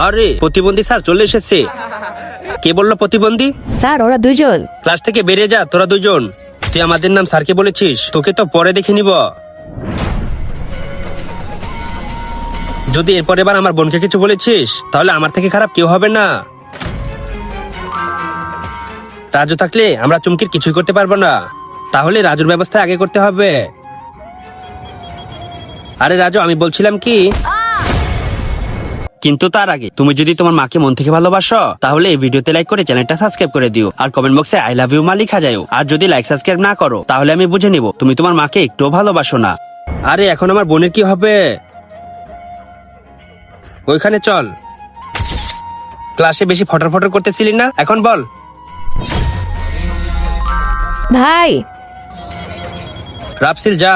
আরে প্রতিবন্ধী স্যার চলে এসেছে। কে বললো প্রতিবন্ধী? স্যার ওরা দুজন। ক্লাস থেকে বেরিয়ে যা তোরা দুজন। তুই আমাদের নাম স্যারকে বলেছিস, তোকে তো পরে দেখে নিব। যদি এরপর এবার আমার বোনকে কিছু বলেছিস তাহলে আমার থেকে খারাপ কেউ হবে না। রাজু থাকলে আমরা চুমকির কিছুই করতে পারবো না, তাহলে রাজুর ব্যবস্থা আগে করতে হবে। আরে রাজু, আমি বলছিলাম কি, কিন্তু তার আগে তুমি যদি তোমার মাকে মন থেকে ভালোবাসো তাহলে এই ভিডিওতে লাইক করে চ্যানেলটা সাবস্ক্রাইব করে দিও, আর কমেন্ট বক্সে আই লাভ ইউ মা লেখা যায়। আর যদি লাইক সাবস্ক্রাইব না করো তাহলে আমি বুঝে নিব তুমি তোমার মাকে একটুও ভালোবাসো না। আরে এখন আমার বোনের কি হবে? ওইখানে চল। ক্লাসে বেশি ফটর ফটর করতেছিলি না, এখন বল। ভাই রাফসিল যা।